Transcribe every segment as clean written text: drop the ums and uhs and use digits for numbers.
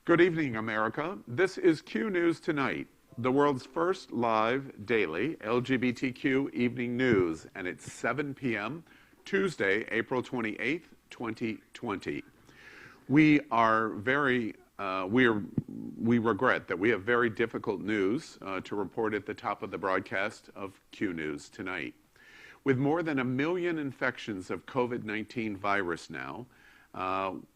Good evening, America. This is Q News Tonight, the world's first live daily LGBTQ evening news, and it's 7 p.m. Tuesday, April 28th, 2020. We regret that we have very difficult news to report at the top of the broadcast of Q News Tonight. With more than 1 million infections of COVID-19 virus now,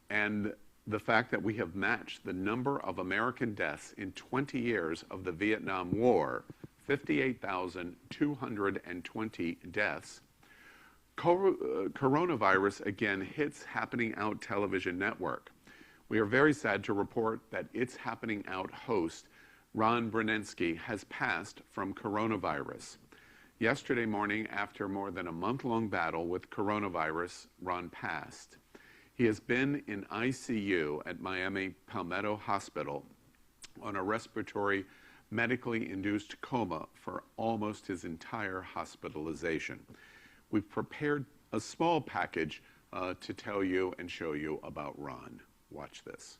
and the fact that we have matched the number of American deaths in 20 years of the Vietnam War, 58,220 deaths, coronavirus again hits Happening Out television network. We are very sad to report that its Happening Out host, Ron Brennan, has passed from coronavirus. Yesterday morning, after more than a month-long battle with coronavirus, Ron passed. He has been in ICU at Miami Palmetto Hospital on a respiratory medically induced coma for almost his entire hospitalization. We've prepared a small package to tell you and show you about Ron. Watch this.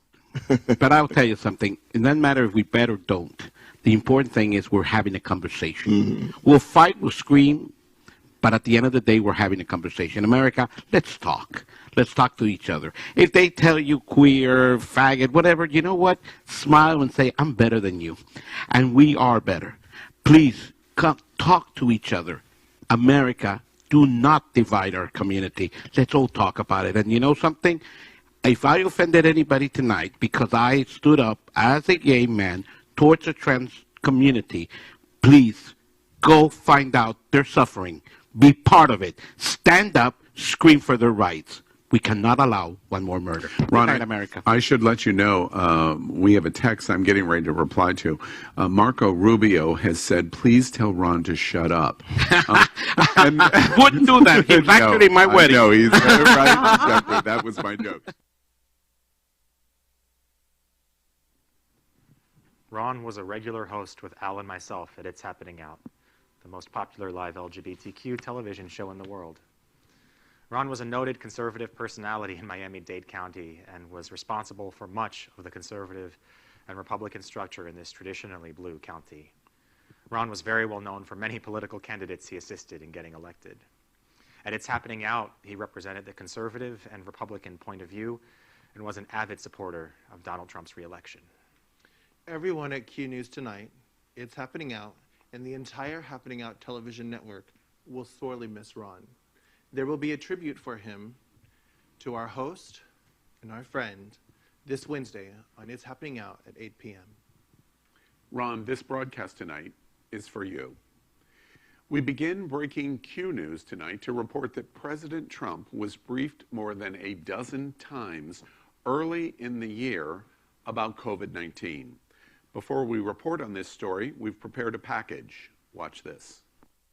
But I'll tell you something. It doesn't matter if we bet or don't. The important thing is we're having a conversation. Mm-hmm. We'll fight, we'll scream, but at the end of the day, we're having a conversation. America, let's talk. Let's talk to each other. If they tell you queer, faggot, whatever, you know what? Smile and say, I'm better than you. And we are better. Please, come talk to each other. America, do not divide our community. Let's all talk about it. And you know something? If I offended anybody tonight because I stood up as a gay man towards a trans community, please go find out their suffering. Be part of it. Stand up, scream for their rights. We cannot allow one more murder. Ron, America. I should let you know, we have a text I'm getting ready to reply to. Marco Rubio has said, please tell Ron to shut up. Wouldn't do that. He's actually my wedding. No, he's right. Exactly. That was my joke. Ron was a regular host with Al and myself at It's Happening Out, the most popular live LGBTQ television show in the world. Ron was a noted conservative personality in Miami-Dade County and was responsible for much of the conservative and Republican structure in this traditionally blue county. Ron was very well known for many political candidates he assisted in getting elected. At It's Happening Out, he represented the conservative and Republican point of view and was an avid supporter of Donald Trump's re-election. Everyone at Q News Tonight, It's Happening Out, and the entire Happening Out television network will sorely miss Ron. There will be a tribute for him to our host and our friend this Wednesday on It's Happening Out at 8 p.m. Ron, this broadcast tonight is for you. We begin breaking Q News tonight to report that President Trump was briefed more than a dozen times early in the year about COVID-19. Before we report on this story, we've prepared a package. Watch this.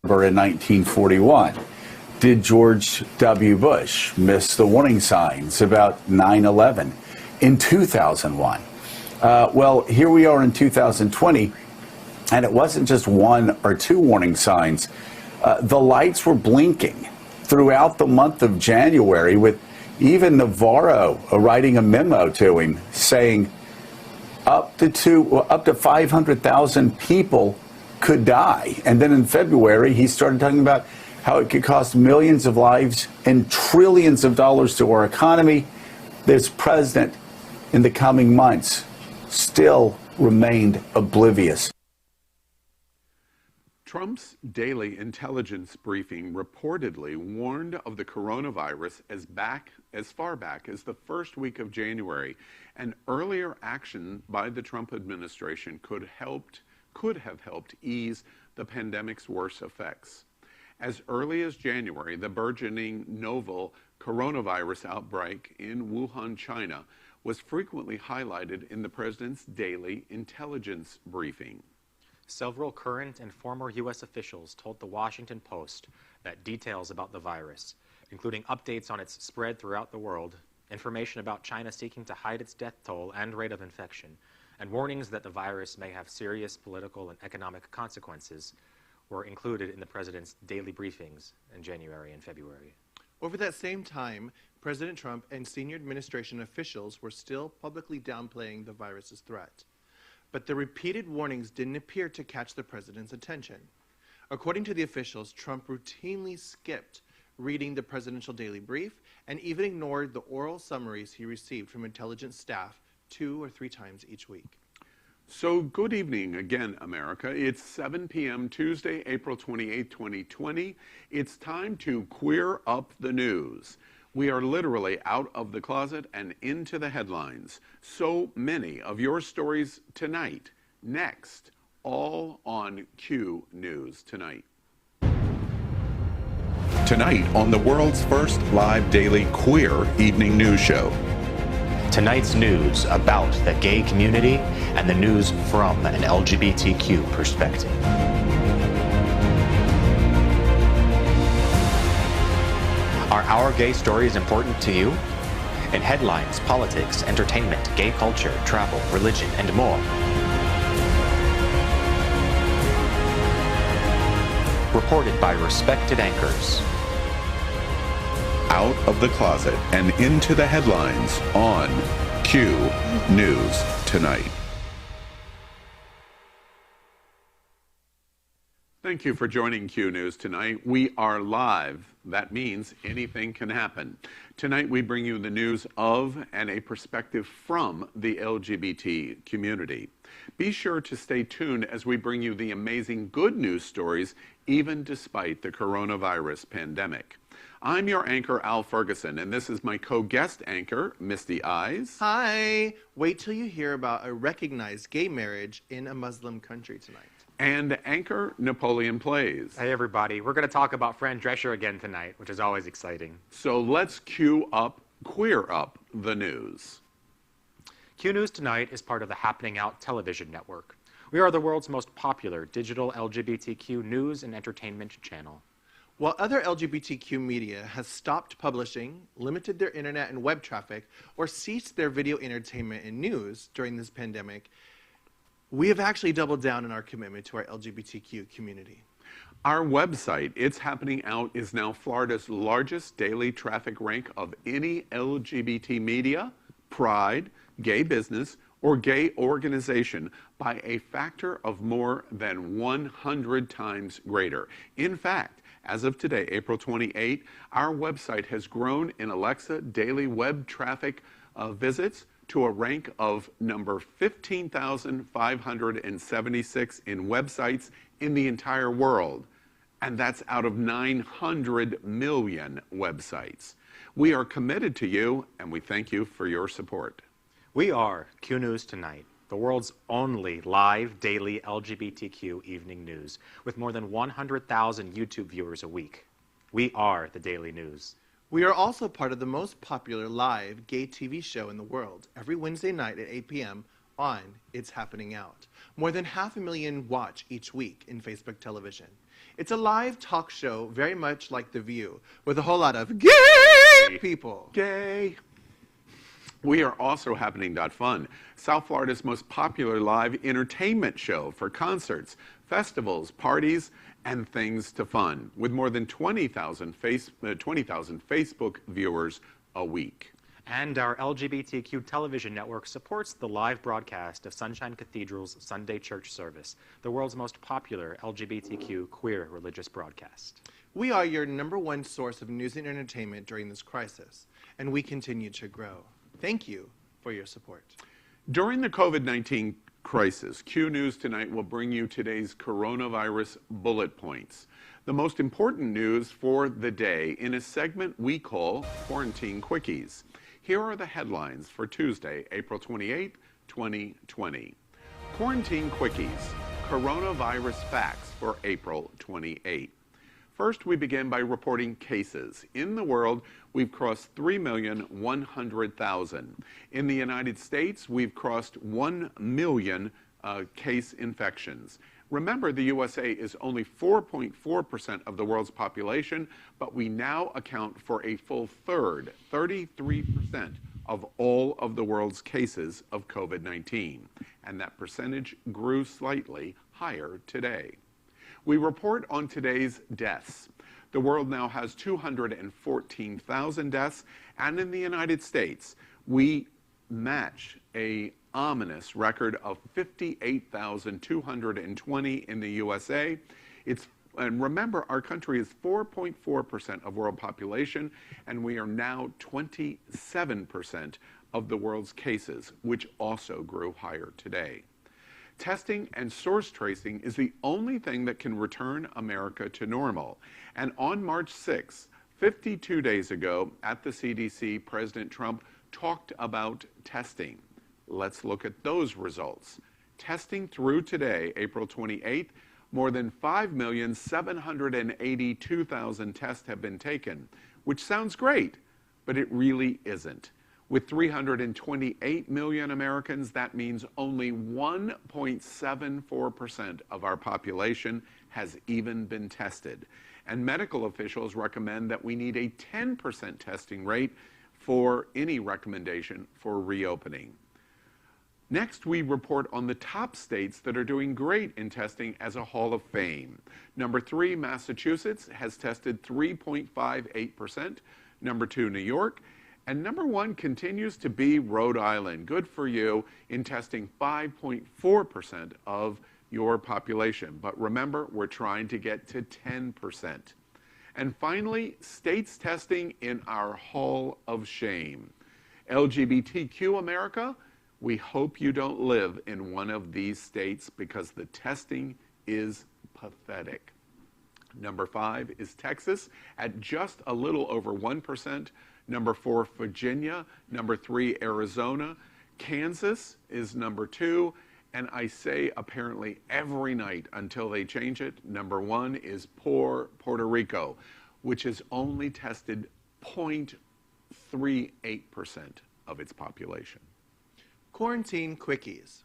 In 1941, did George W. Bush miss the warning signs about 9/11 in 2001? Well, here we are in 2020, and it wasn't just one or two warning signs. The lights were blinking throughout the month of January, with even Navarro writing a memo to him saying up to 500,000 people could die. And then in February, he started talking about how it could cost millions of lives and trillions of dollars to our economy. This president, in the coming months, still remained oblivious. Trump's daily intelligence briefing reportedly warned of the coronavirus as far back as the first week of January, and earlier action by the Trump administration could have helped ease the pandemic's worst effects. As early as January, the burgeoning novel coronavirus outbreak in Wuhan, China, was frequently highlighted in the president's daily intelligence briefing. Several current and former U.S. officials told the Washington Post that details about the virus, including updates on its spread throughout the world, information about China seeking to hide its death toll and rate of infection, and warnings that the virus may have serious political and economic consequences, were included in the president's daily briefings in January and February. Over that same time, President Trump and senior administration officials were still publicly downplaying the virus's threat. But the repeated warnings didn't appear to catch the president's attention. According to the officials, Trump routinely skipped reading the presidential daily brief and even ignored the oral summaries he received from intelligence staff 2 or 3 times each week. So good evening again, America. It's 7 p.m. Tuesday, April 28, 2020. It's time to queer up the news. We are literally out of the closet and into the headlines. So many of your stories tonight. Next, all on Q News Tonight. Tonight on the world's first live daily queer evening news show. Tonight's news about the gay community and the news from an LGBTQ perspective. Are our gay stories important to you? In headlines, politics, entertainment, gay culture, travel, religion, and more. Reported by respected anchors. Out of the closet and into the headlines on Q News Tonight. Thank you for joining Q News Tonight. We are live. That means anything can happen. Tonight we bring you the news of and a perspective from the LGBT community. Be sure to stay tuned as we bring you the amazing good news stories, even despite the coronavirus pandemic. I'm your anchor, Al Ferguson, and this is my co-guest anchor, Misty Eyes. Hi! Wait till you hear about a recognized gay marriage in a Muslim country tonight. And anchor, Napoleon Plays. Hey everybody, we're going to talk about Fran Drescher again tonight, which is always exciting. So let's queer up the news. Q News Tonight is part of the Happening Out television network. We are the world's most popular digital LGBTQ news and entertainment channel. While other LGBTQ media has stopped publishing, limited their internet and web traffic, or ceased their video entertainment and news during this pandemic, we have actually doubled down on our commitment to our LGBTQ community. Our website, It's Happening Out, is now Florida's largest daily traffic rank of any LGBT media, pride, gay business, or gay organization by a factor of more than 100 times greater. In fact, as of today, April 28, our website has grown in Alexa daily web traffic visits to a rank of number 15,576 in websites in the entire world. And that's out of 900 million websites. We are committed to you, and we thank you for your support. We are Q News Tonight, the world's only live daily LGBTQ evening news, with more than 100,000 YouTube viewers a week. We are the Daily News. We are also part of the most popular live gay TV show in the world, every Wednesday night at 8 p.m. on It's Happening Out. More than 500,000 watch each week in Facebook television. It's a live talk show very much like The View, with a whole lot of gay people. Gay. We are also Happening.Fun, South Florida's most popular live entertainment show for concerts, festivals, parties, and things to fun, with more than 20,000 Facebook viewers a week. And our LGBTQ television network supports the live broadcast of Sunshine Cathedral's Sunday Church Service, the world's most popular LGBTQ queer religious broadcast. We are your #1 source of news and entertainment during this crisis, and we continue to grow. Thank you for your support. During the COVID-19 crisis, Q News Tonight will bring you today's coronavirus bullet points, the most important news for the day in a segment we call Quarantine Quickies. Here are the headlines for Tuesday, April 28, 2020. Quarantine Quickies, coronavirus facts for April 28. First, we begin by reporting cases. In the world, we've crossed 3,100,000. In the United States, we've crossed 1 million case infections. Remember, the USA is only 4.4% of the world's population, but we now account for a full third, 33% of all of the world's cases of COVID-19. And that percentage grew slightly higher today. We report on today's deaths. The world now has 214,000 deaths, and in the United States, we match a ominous record of 58,220 in the USA. And remember, our country is 4.4% of world population, and we are now 27% of the world's cases, which also grew higher today. Testing and source tracing is the only thing that can return America to normal. And on March 6, 52 days ago at the CDC, President Trump talked about testing. Let's look at those results. Testing through today, April 28th, more than 5,782,000 tests have been taken, which sounds great, but it really isn't. With 328 million Americans, that means only 1.74% of our population has even been tested. And medical officials recommend that we need a 10% testing rate for any recommendation for reopening. Next, we report on the top states that are doing great in testing as a Hall of Fame. Number 3, Massachusetts has tested 3.58%. Number 2, New York. And number 1 continues to be Rhode Island. Good for you in testing 5.4% of your population. But remember, we're trying to get to 10%. And finally, states testing in our Hall of Shame. LGBTQ America, we hope you don't live in one of these states because the testing is pathetic. Number 5 is Texas at just a little over 1%. Number 4, Virginia. Number 3, Arizona. Kansas is number 2. And I say apparently every night until they change it, number 1 is poor Puerto Rico, which has only tested 0.38% of its population. Quarantine quickies.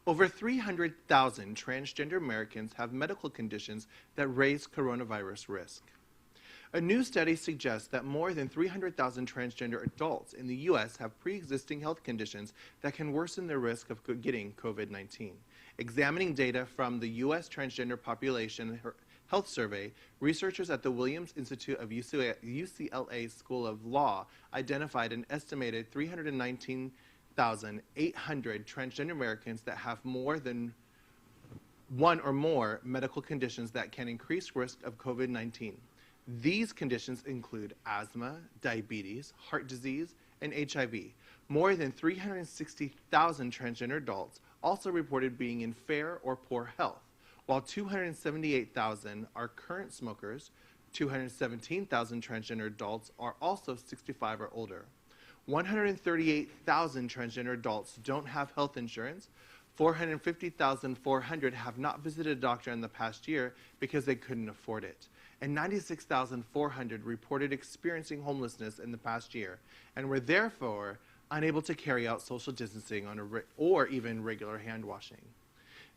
Over 300,000 transgender Americans have medical conditions that raise coronavirus risk. A new study suggests that more than 300,000 transgender adults in the U.S. have pre-existing health conditions that can worsen their risk of getting COVID-19. Examining data from the U.S. Transgender Population Health Survey, researchers at the Williams Institute of UCLA School of Law identified an estimated 319,800 transgender Americans that have more than one or more medical conditions that can increase risk of COVID-19. These conditions include asthma, diabetes, heart disease, and HIV. More than 360,000 transgender adults also reported being in fair or poor health, while 278,000 are current smokers. 217,000 transgender adults are also 65 or older. 138,000 transgender adults don't have health insurance. 450,400 have not visited a doctor in the past year because they couldn't afford it. And 96,400 reported experiencing homelessness in the past year and were therefore unable to carry out social distancing or even regular hand washing.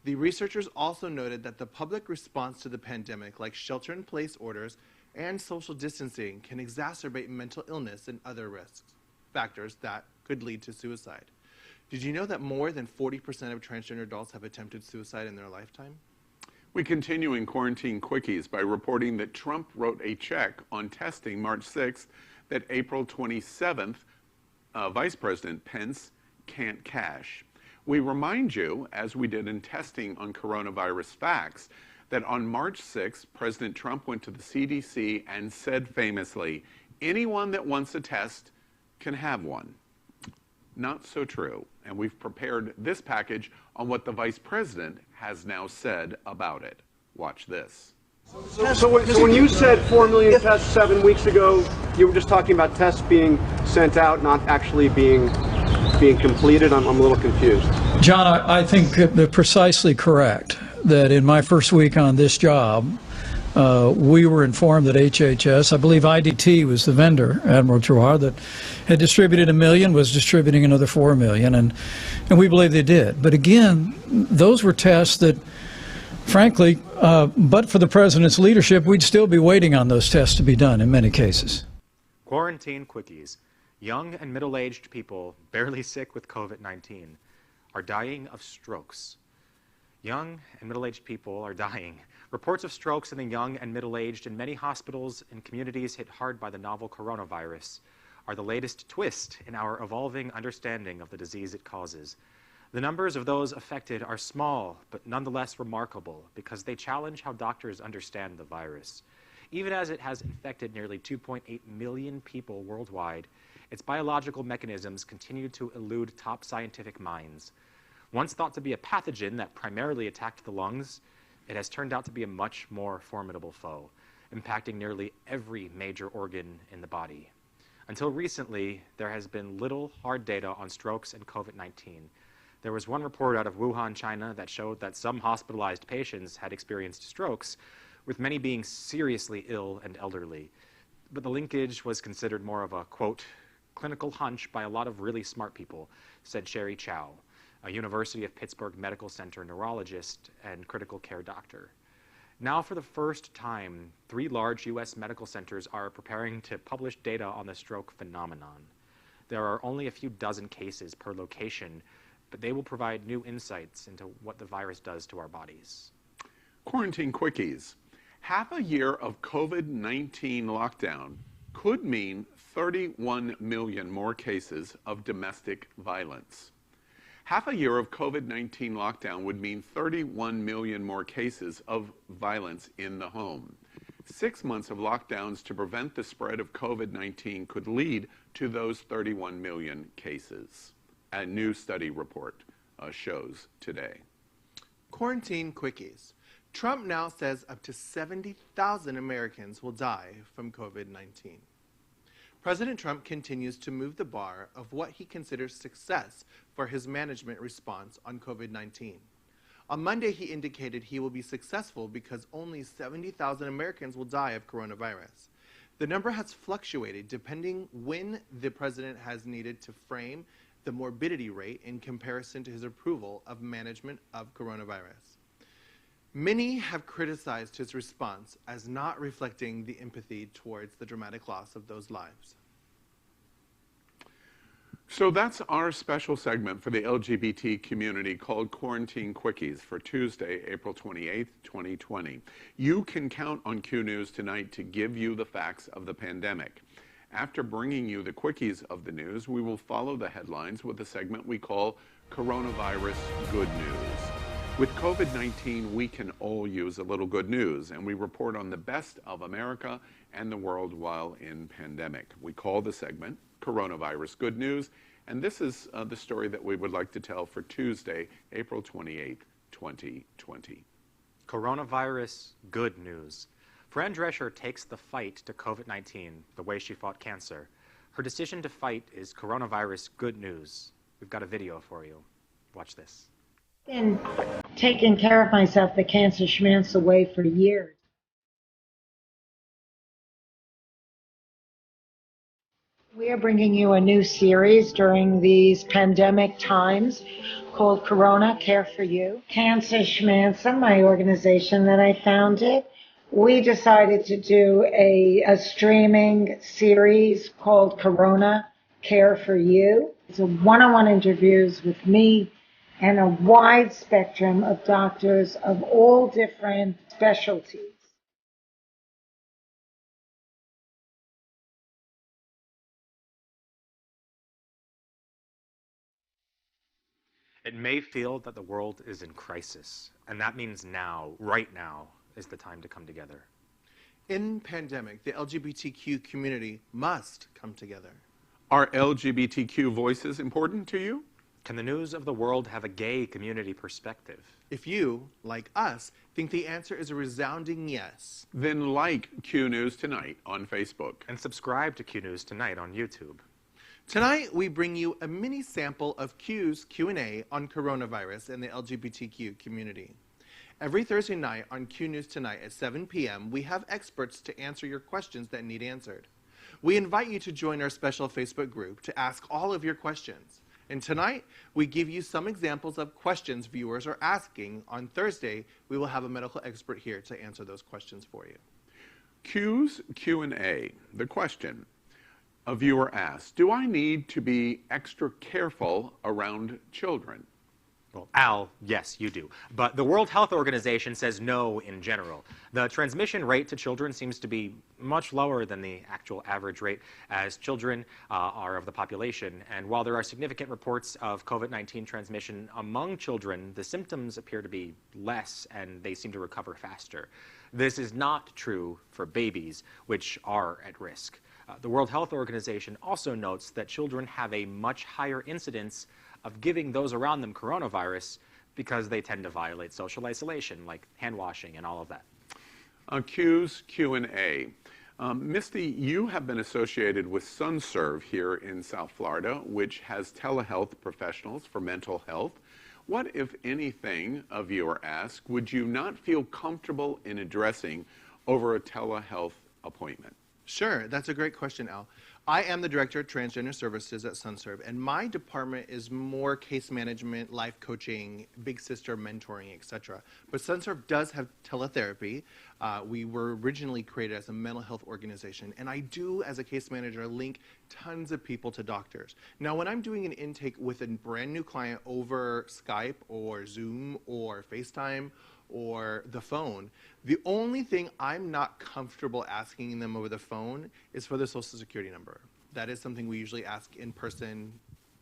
The researchers also noted that the public response to the pandemic, like shelter-in-place orders and social distancing, can exacerbate mental illness and other factors that could lead to suicide. Did you know that more than 40% of transgender adults have attempted suicide in their lifetime? We continue in Quarantine Quickies by reporting that Trump wrote a check on testing March 6th that April 27th, Vice President Pence can't cash. We remind you, as we did in testing on coronavirus facts, that on March 6th, President Trump went to the CDC and said famously, anyone that wants a test can have one. Not so true, and we've prepared this package on what the Vice President has now said about it. Watch this. So when you said 4 million tests 7 weeks ago, you were just talking about tests being sent out, not actually being completed? I'm a little confused. John, I think they're precisely correct that in my first week on this job, we were informed that HHS, I believe IDT was the vendor, Admiral Giroir, that had distributed 1 million, was distributing another 4 million, and we believe they did. But again, those were tests that, frankly, but for the President's leadership, we'd still be waiting on those tests to be done in many cases. Quarantine quickies. Young and middle-aged people barely sick with COVID-19 are dying of strokes. Young and middle-aged people are dying. Reports of strokes in the young and middle-aged in many hospitals and communities hit hard by the novel coronavirus are the latest twist in our evolving understanding of the disease it causes. The numbers of those affected are small, but nonetheless remarkable because they challenge how doctors understand the virus. Even as it has infected nearly 2.8 million people worldwide, its biological mechanisms continue to elude top scientific minds. Once thought to be a pathogen that primarily attacked the lungs, it has turned out to be a much more formidable foe, impacting nearly every major organ in the body. Until recently, there has been little hard data on strokes and COVID-19. There was one report out of Wuhan, China, that showed that some hospitalized patients had experienced strokes, with many being seriously ill and elderly. But the linkage was considered more of a, quote, clinical hunch by a lot of really smart people, said Sherry Chow, a University of Pittsburgh Medical Center neurologist and critical care doctor. Now, for the first time, 3 large U.S. medical centers are preparing to publish data on the stroke phenomenon. There are only a few dozen cases per location, but they will provide new insights into what the virus does to our bodies. Quarantine quickies. Half a year of COVID-19 lockdown could mean 31 million more cases of domestic violence. Half a year of COVID-19 lockdown would mean 31 million more cases of violence in the home. 6 months of lockdowns to prevent the spread of COVID-19 could lead to those 31 million cases. A new study report shows today. Quarantine quickies. Trump now says up to 70,000 Americans will die from COVID-19. President Trump continues to move the bar of what he considers success for his management response on COVID-19. On Monday, he indicated he will be successful because only 70,000 Americans will die of coronavirus. The number has fluctuated depending when the president has needed to frame the morbidity rate in comparison to his approval of management of coronavirus. Many have criticized his response as not reflecting the empathy towards the dramatic loss of those lives. So that's our special segment for the LGBT community called Quarantine Quickies for Tuesday, April 28th, 2020. You can count on Q News tonight to give you the facts of the pandemic. After bringing you the quickies of the news, we will follow the headlines with a segment we call Coronavirus Good News. With COVID-19, we can all use a little good news, and we report on the best of America and the world while in pandemic. We call the segment Coronavirus Good News, and this is the story that we would like to tell for Tuesday, April 28th, 2020. Coronavirus Good News. Fran Drescher takes the fight to COVID-19 the way she fought cancer. Her decision to fight is coronavirus good news. We've got a video for you. Watch this. Been taking care of myself, the cancer schmance, away for years. We are bringing you a new series during these pandemic times called Corona Care for You. Cancer Schmancer, my organization that I founded, we decided to do a streaming series called Corona Care for You. It's a one-on-one interviews with me and a wide spectrum of doctors of all different specialties. It may feel that the world is in crisis, and that means now, right now, is the time to come together. In pandemic, the LGBTQ community must come together. Are LGBTQ voices important to you? Can the news of the world have a gay community perspective? If you, like us, think the answer is a resounding yes, Then like Q News Tonight on Facebook. And subscribe to Q News Tonight on YouTube. tonight we bring you a mini sample of Q's Q&A on coronavirus and the LGBTQ community. Every Thursday night on Q News Tonight at 7 p.m., we have experts to answer your questions that need answered. We invite you to join our special Facebook group to ask all of your questions. And tonight, we give you some examples of questions viewers are asking. On Thursday, we will have a medical expert here to answer those questions for you. Q's Q&A. The question, a viewer asked, do I need to be extra careful around children? Well, Al, yes, you do. But the World Health Organization says no in general. The transmission rate to children seems to be much lower than the actual average rate, as children are of the population. And while there are significant reports of COVID-19 transmission among children, the symptoms appear to be less and they seem to recover faster. This is not true for babies, which are at risk. The World Health Organization also notes that children have a much higher incidence of giving those around them coronavirus because they tend to violate social isolation, like hand washing and all of that. Q's Q&A. Misty, you have been associated with SunServe here in South Florida, which has telehealth professionals for mental health. What, if anything, a viewer asked, would you not feel comfortable in addressing over a telehealth appointment? Sure, that's a great question, Al. I am the Director of Transgender Services at SunServe, and my department is more case management, life coaching, big sister mentoring, etc. But SunServe does have teletherapy. We were originally created as a mental health organization, and I do, as a case manager, link tons of people to doctors. Now, when I'm doing an intake with a brand new client over Skype or Zoom or FaceTime or the phone, the only thing I'm not comfortable asking them over the phone is for their social security number. That is something we usually ask in person.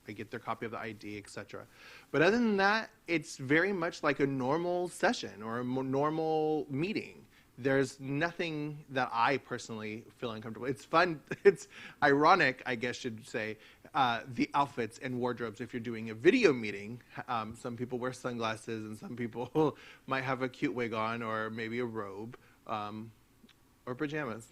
I get their copy of the ID, etc. But other than that, it's very much like a normal session or a normal meeting. There's nothing that I personally feel uncomfortable. It's fun. It's ironic, I guess should say, the outfits and wardrobes. If you're doing a video meeting, some people wear sunglasses and some people might have a cute wig on or maybe a robe or pajamas.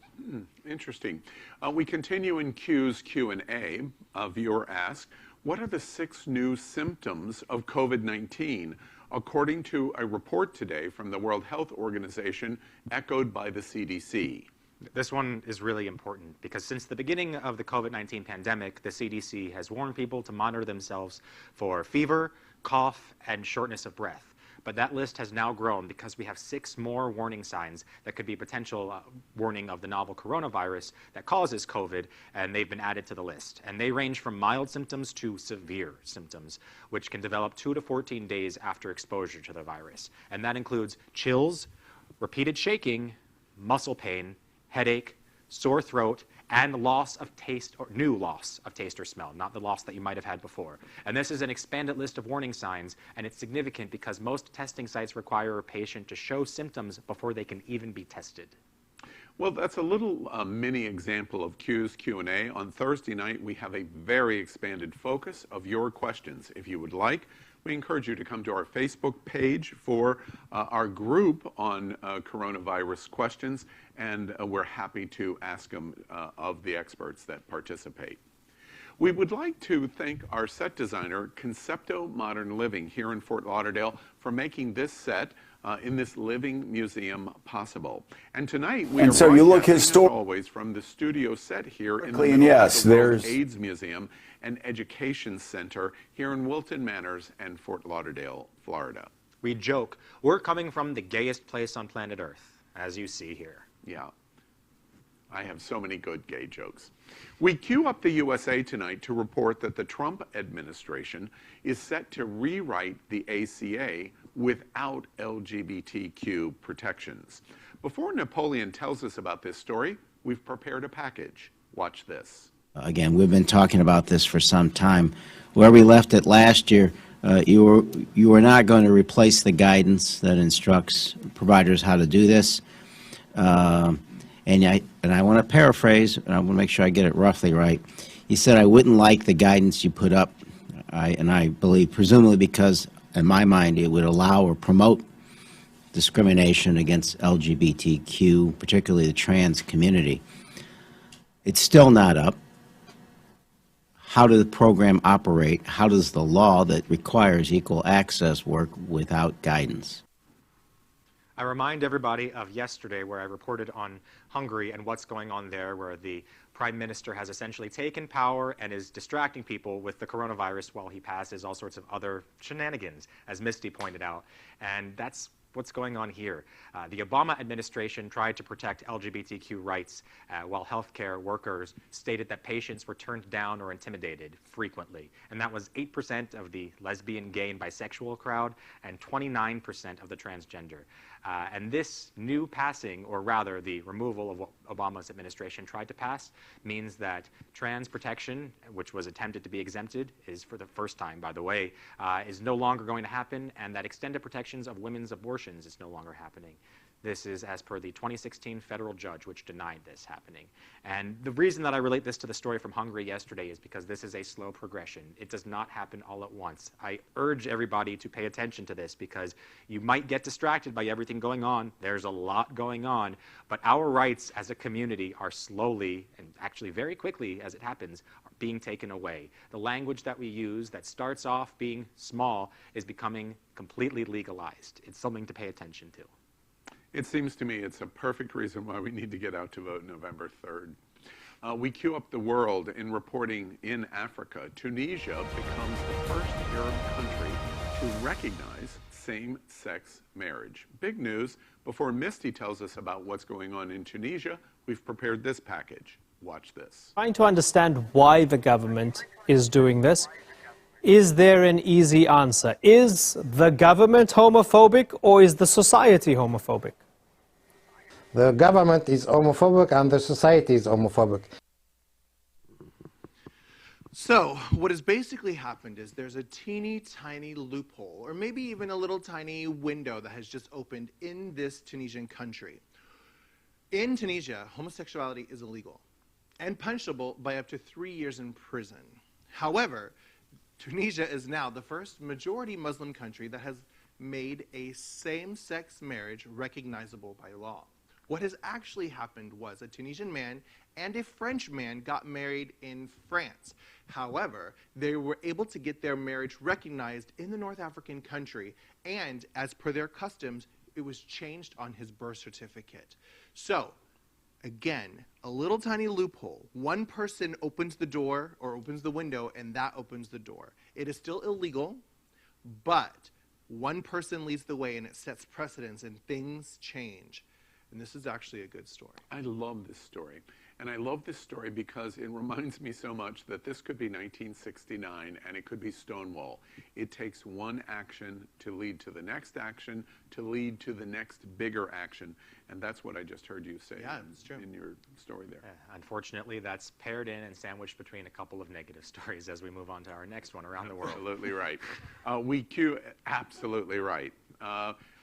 Interesting. We continue in Q's Q&A. A viewer asked, what are the 6 new symptoms of COVID-19? According to a report today from the World Health Organization, echoed by the CDC. This one is really important because since the beginning of the COVID-19 pandemic, the CDC has warned people to monitor themselves for fever, cough, and shortness of breath. But that list has now grown because we have 6 more warning signs that could be potential warning of the novel coronavirus that causes COVID, and they've been added to the list. And they range from mild symptoms to severe symptoms, which can develop 2 to 14 days after exposure to the virus. And that includes chills, repeated shaking, muscle pain, headache, sore throat, and loss of taste, or new loss of taste or smell, not the loss that you might have had before. And this is an expanded list of warning signs, and it's significant because most testing sites require a patient to show symptoms before they can even be tested. Well, that's a little mini example of Q's Q&A. On Thursday night, we have a very expanded focus of your questions. If you would like, we encourage you to come to our Facebook page for our group on coronavirus questions, and we're happy to ask them of the experts that participate. We would like to thank our set designer, Concepto Modern Living, here in Fort Lauderdale, for making this set in this living museum possible. And tonight we are so you look as always from the studio set here in the middle of the World AIDS Museum and Education Center here in Wilton Manors and Fort Lauderdale, Florida. We joke, we're coming from the gayest place on planet Earth, as you see here. Yeah. I have so many good gay jokes. We queue up the USA tonight to report that the Trump administration is set to rewrite the ACA without LGBTQ protections. Before Napoleon tells us about this story, we've prepared a package. Watch this. Again, we've been talking about this for some time. Where we left it last year, you were not going to replace the guidance that instructs providers how to do this. And I want to paraphrase, and I want to make sure I get it roughly right. He said, I wouldn't like the guidance you put up, and I believe presumably because, in my mind, it would allow or promote discrimination against LGBTQ, particularly the trans community. It's still not up. How does the program operate? How does the law that requires equal access work without guidance? I remind everybody of yesterday where I reported on Hungary and what's going on there, where the Prime Minister has essentially taken power and is distracting people with the coronavirus while he passes all sorts of other shenanigans, as Misty pointed out. And that's what's going on here? The Obama administration tried to protect LGBTQ rights while healthcare workers stated that patients were turned down or intimidated frequently. And that was 8% of the lesbian, gay, and bisexual crowd and 29% of the transgender. And this new passing, or rather the removal of what Obama's administration tried to pass, means that trans protection, which was attempted to be exempted, is for the first time, by the way, is no longer going to happen, and that extended protections of women's abortions is no longer happening. This is as per the 2016 federal judge which denied this happening. And the reason that I relate this to the story from Hungary yesterday is because this is a slow progression. It does not happen all at once. I urge everybody to pay attention to this because you might get distracted by everything going on. There's a lot going on, but our rights as a community are slowly, and actually very quickly as it happens, are being taken away. The language that we use that starts off being small is becoming completely legalized. It's something to pay attention to. It seems to me it's a perfect reason why we need to get out to vote November 3rd. We queue up the world in reporting in Africa. Tunisia becomes the first Arab country to recognize same-sex marriage. Big news. Before Misty tells us about what's going on in Tunisia, we've prepared this package. Watch this. Trying to understand why the government is doing this. Is there an easy answer? Is the government homophobic or is the society homophobic? The government is homophobic and the society is homophobic. So what has basically happened is there's a teeny tiny loophole, or maybe even a little tiny window that has just opened in this Tunisian country. In Tunisia, homosexuality is illegal and punishable by up to 3 years in prison. However, Tunisia is now the first majority Muslim country that has made a same-sex marriage recognizable by law. What has actually happened was a Tunisian man and a French man got married in France. However, they were able to get their marriage recognized in the North African country, and as per their customs, it was changed on his birth certificate. So, again, a little tiny loophole. One person opens the door or opens the window, and that opens the door. It is still illegal, but one person leads the way, and it sets precedents, and things change. And this is actually a good story. I love this story. And I love this story because it reminds me so much that this could be 1969 and it could be Stonewall. It takes one action to lead to the next action, to lead to the next bigger action. And that's what I just heard you say in your story there. Unfortunately, that's paired in and sandwiched between a couple of negative stories as we move on to our next one around the world. Absolutely right. Absolutely right.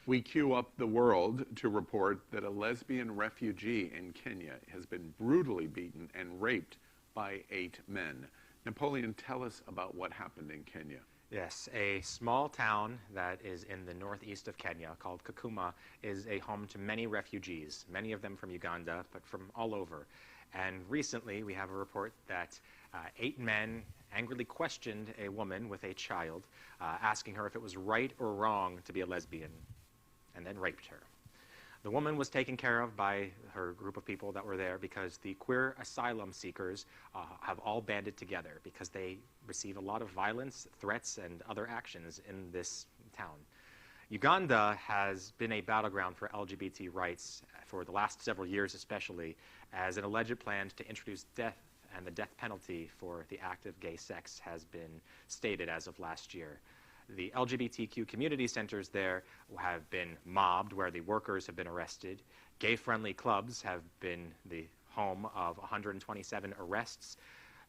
We queue up the world to report that a lesbian refugee in Kenya has been brutally beaten and raped by 8 men. Napoleon, tell us about what happened in Kenya. Yes, a small town that is in the northeast of Kenya called Kakuma is a home to many refugees, many of them from Uganda, but from all over. And recently we have a report that 8 men angrily questioned a woman with a child, asking her if it was right or wrong to be a lesbian, and then raped her. The woman was taken care of by her group of people that were there because the queer asylum seekers have all banded together because they receive a lot of violence, threats, and other actions in this town. Uganda has been a battleground for LGBT rights for the last several years especially, as an alleged plan to introduce death and the death penalty for the act of gay sex has been stated as of last year. The LGBTQ community centers there have been mobbed, where the workers have been arrested. Gay-friendly clubs have been the home of 127 arrests.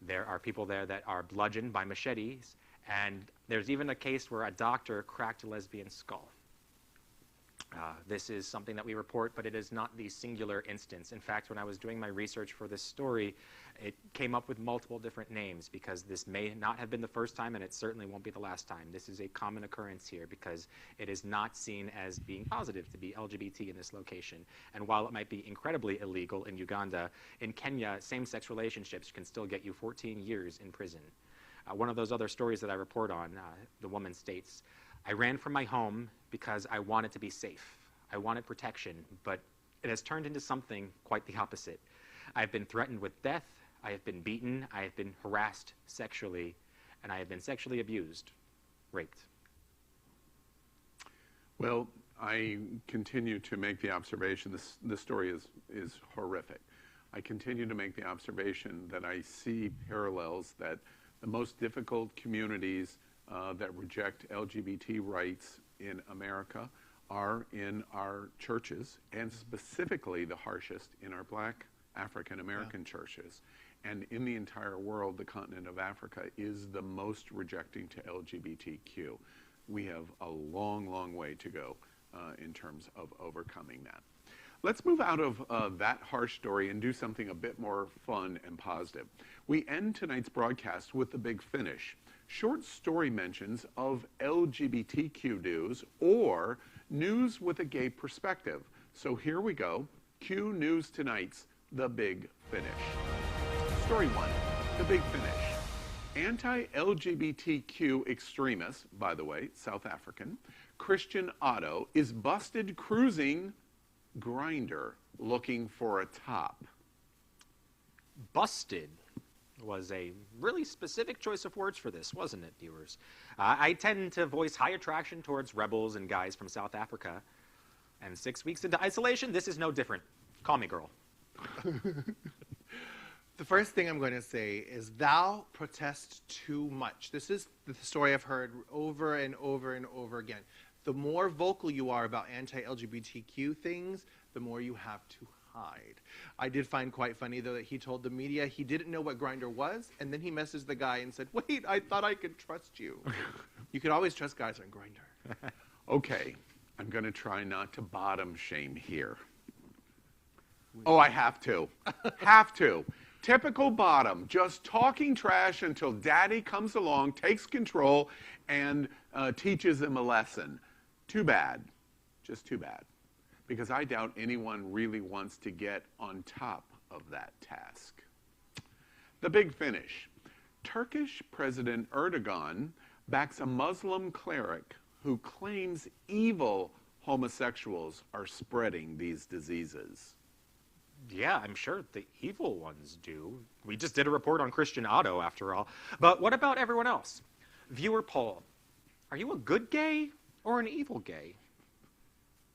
There are people there that are bludgeoned by machetes, and there's even a case where a doctor cracked a lesbian's skull. This is something that we report, but it is not the singular instance. In fact, when I was doing my research for this story, it came up with multiple different names because this may not have been the first time and it certainly won't be the last time. This is a common occurrence here because it is not seen as being positive to be LGBT in this location. And while it might be incredibly illegal in Uganda, in Kenya, same-sex relationships can still get you 14 years in prison. One of those other stories that I report on, the woman states, "I ran from my home because I wanted to be safe. I wanted protection, but it has turned into something quite the opposite. I've been threatened with death, I have been beaten, I have been harassed sexually, and I have been sexually abused, raped." Well, I continue to make the observation, this story is horrific. I continue to make the observation that I see parallels that the most difficult communities that reject LGBT rights in America are in our churches, and specifically the harshest in our Black African American churches. And in the entire world, the continent of Africa is the most rejecting to LGBTQ. We have a long, long way to go in terms of overcoming that. Let's move out of that harsh story and do something a bit more fun and positive. We end tonight's broadcast with the big finish. Short story mentions of LGBTQ news or news with a gay perspective. So here we go. Q News Tonight's The Big Finish. Story 1, The Big Finish. Anti-LGBTQ extremist, by the way, South African, Christian Otto is busted cruising Grindr looking for a top. Busted was a really specific choice of words for this, wasn't it, viewers? I tend to voice high attraction towards rebels and guys from South Africa. And 6 weeks into isolation, this is no different. Call me girl. The first thing I'm going to say is thou protest too much. This is the story I've heard over and over and over again. The more vocal you are about anti-LGBTQ things, the more you have to hide. I did find quite funny, though, that he told the media he didn't know what Grindr was, and then he messaged the guy and said, wait, I thought I could trust you. You could always trust guys on Grindr. Okay, I'm going to try not to bottom shame here. Oh, I have to. Have to. Typical bottom, just talking trash until daddy comes along, takes control, and teaches him a lesson. Too bad. Just too bad. Because I doubt anyone really wants to get on top of that task. The big finish. Turkish President Erdogan backs a Muslim cleric who claims evil homosexuals are spreading these diseases. Yeah, I'm sure the evil ones do. We just did a report on Christian Otto, after all. But what about everyone else? Viewer poll. Are you a good gay or an evil gay?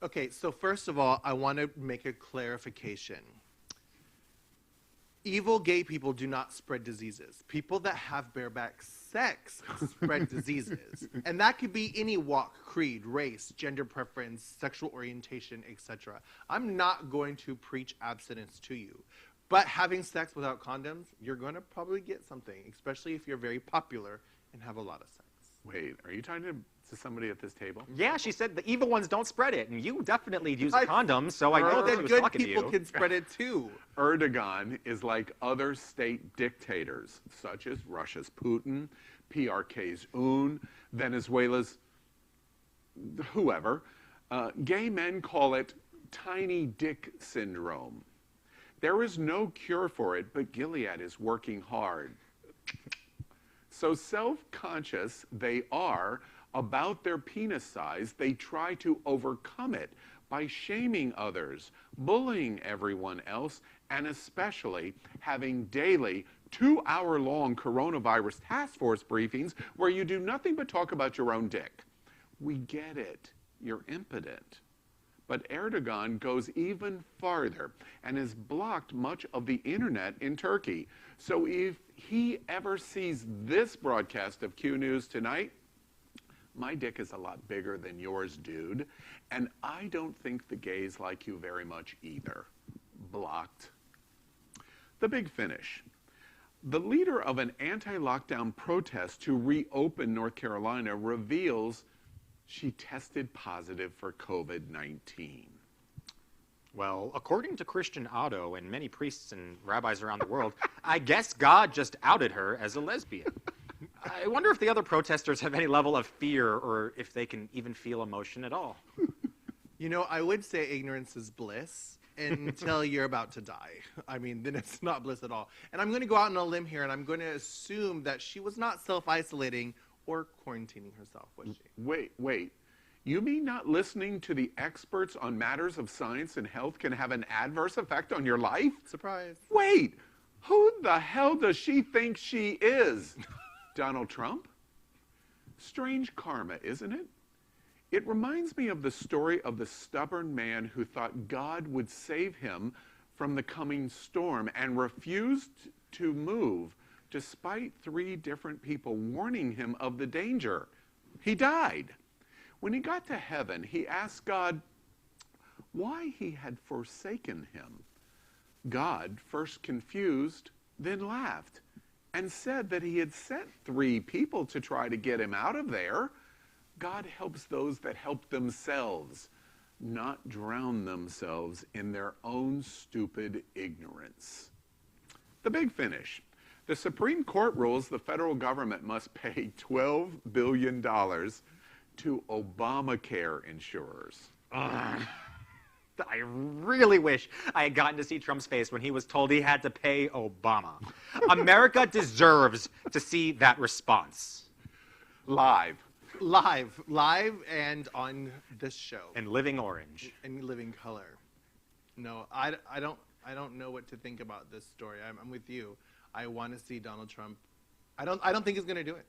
Okay, so first of all, I want to make a clarification. Evil gay people do not spread diseases. People that have bareback sex spread diseases. And that could be any walk, creed, race, gender preference, sexual orientation, etc. I'm not going to preach abstinence to you. But having sex without condoms, you're going to probably get something, especially if you're very popular and have a lot of sex. Wait, are you talking to somebody at this table? Yeah, she said the evil ones don't spread it, and you definitely use a condom, so I know that she was talking to you. Good people can spread it too. Erdogan is like other state dictators, such as Russia's Putin, PRK's Un, Venezuela's whoever. Gay men call it tiny dick syndrome. There is no cure for it, but Gilead is working hard. So self-conscious they are about their penis size, they try to overcome it by shaming others, bullying everyone else, and especially having daily 2-hour-long coronavirus task force briefings where you do nothing but talk about your own dick. We get it. You're impotent. But Erdogan goes even farther and has blocked much of the internet in Turkey. So if he ever sees this broadcast of Q News Tonight, my dick is a lot bigger than yours, dude. And I don't think the gays like you very much either. Blocked. The big finish. The leader of an anti-lockdown protest to reopen North Carolina reveals she tested positive for COVID-19. Well, according to Christian Otto and many priests and rabbis around the world, I guess God just outed her as a lesbian. I wonder if the other protesters have any level of fear or if they can even feel emotion at all. You know, I would say ignorance is bliss until you're about to die. I mean, then it's not bliss at all. And I'm going to go out on a limb here, and I'm going to assume that she was not self-isolating or quarantining herself, was she? Wait. You mean not listening to the experts on matters of science and health can have an adverse effect on your life? Surprise. Wait, who the hell does she think she is? Donald Trump? Strange karma, isn't it? It reminds me of the story of the stubborn man who thought God would save him from the coming storm and refused to move despite 3 different people warning him of the danger. He died. When he got to heaven, he asked God why he had forsaken him. God, first confused, then laughed and said that he had sent 3 people to try to get him out of there. God helps those that help themselves, not drown themselves in their own stupid ignorance. The big finish. The Supreme Court rules the federal government must pay $12 billion to Obamacare insurers. I really wish I had gotten to see Trump's face when he was told he had to pay Obama. America deserves to see that response. Live and on this show. And living orange. And living color. No, I don't know what to think about this story. I'm with you. I want to see Donald Trump. I don't think he's going to do it.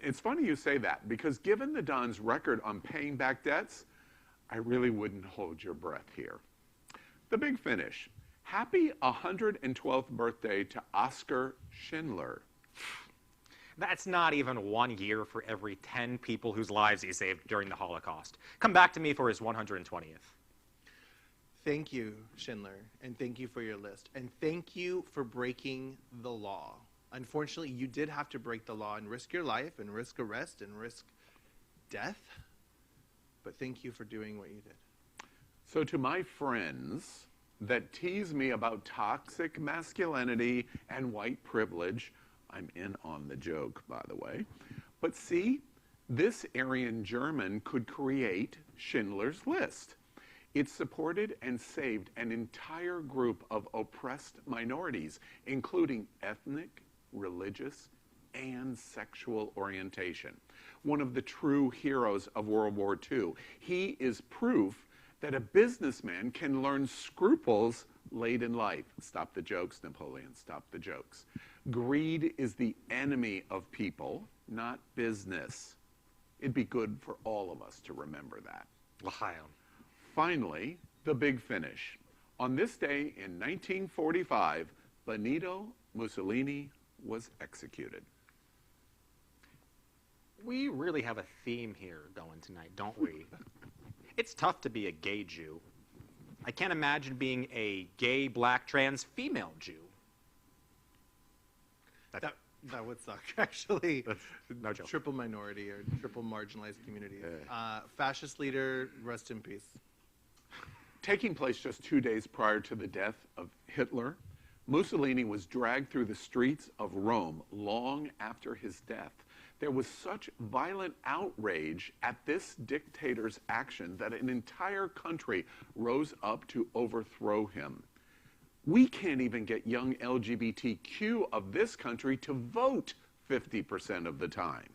It's funny you say that, because given the Don's record on paying back debts, I really wouldn't hold your breath here. The big finish. Happy 112th birthday to Oskar Schindler. That's not even 1 year for every 10 people whose lives he saved during the Holocaust. Come back to me for his 120th. Thank you, Schindler, and thank you for your list. And thank you for breaking the law. Unfortunately, you did have to break the law and risk your life and risk arrest and risk death. But thank you for doing what you did. So to my friends that tease me about toxic masculinity and white privilege, I'm in on the joke, by the way. But see, this Aryan German could create Schindler's List. It supported and saved an entire group of oppressed minorities, including ethnic, religious, and sexual orientation. One of the true heroes of World War II. He is proof that a businessman can learn scruples late in life. Stop the jokes, Napoleon, stop the jokes. Greed is the enemy of people, not business. It'd be good for all of us to remember that. L'chaim. Finally, the big finish. On this day in 1945, Benito Mussolini was executed. We really have a theme here going tonight, don't we? It's tough to be a gay Jew. I can't imagine being a gay, black, trans, female Jew. That would suck, actually. No joke. Triple minority or triple marginalized community. Fascist leader, rest in peace. Taking place just 2 days prior to the death of Hitler, Mussolini was dragged through the streets of Rome long after his death. There was such violent outrage at this dictator's action that an entire country rose up to overthrow him. We can't even get young LGBTQ of this country to vote 50% of the time.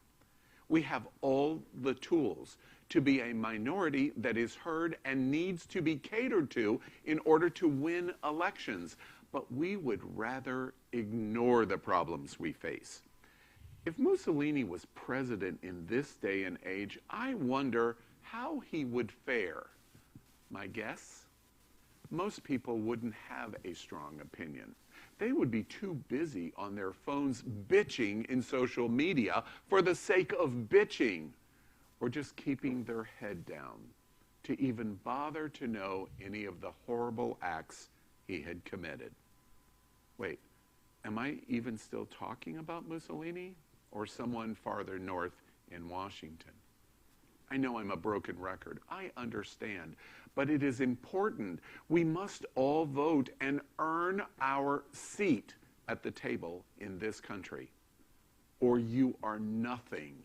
We have all the tools to be a minority that is heard and needs to be catered to in order to win elections, but we would rather ignore the problems we face. If Mussolini was president in this day and age, I wonder how he would fare. My guess? Most people wouldn't have a strong opinion. They would be too busy on their phones bitching in social media for the sake of bitching, or just keeping their head down to even bother to know any of the horrible acts he had committed. Wait, am I even still talking about Mussolini or someone farther north in Washington? I know I'm a broken record. I understand. But it is important. We must all vote and earn our seat at the table in this country. Or you are nothing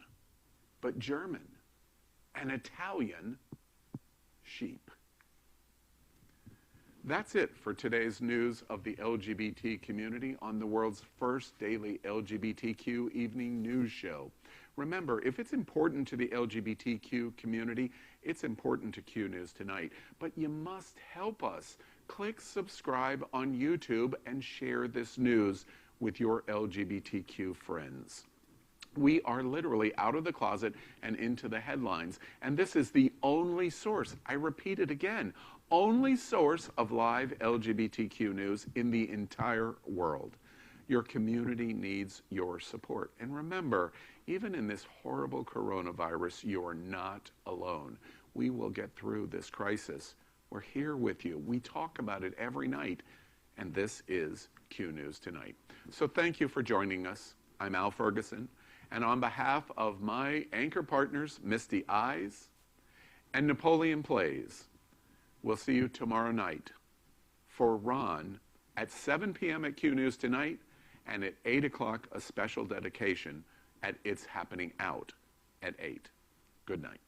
but German and Italian sheep. That's it for today's news of the LGBT community on the world's first daily LGBTQ evening news show. Remember, if it's important to the LGBTQ community, it's important to Q News Tonight. But you must help us. Click subscribe on YouTube and share this news with your LGBTQ friends. We are literally out of the closet and into the headlines. And this is the only source, I repeat it again, only source of live LGBTQ news in the entire world. Your community needs your support. And remember, even in this horrible coronavirus, you're not alone. We will get through this crisis. We're here with you. We talk about it every night. And this is Q News Tonight. So thank you for joining us. I'm Al Ferguson. And on behalf of my anchor partners, Misty Eyes and Napoleon Plays, we'll see you tomorrow night for Ron at 7 p.m. at Q News Tonight, and at 8 o'clock, a special dedication at It's Happening Out at 8. Good night.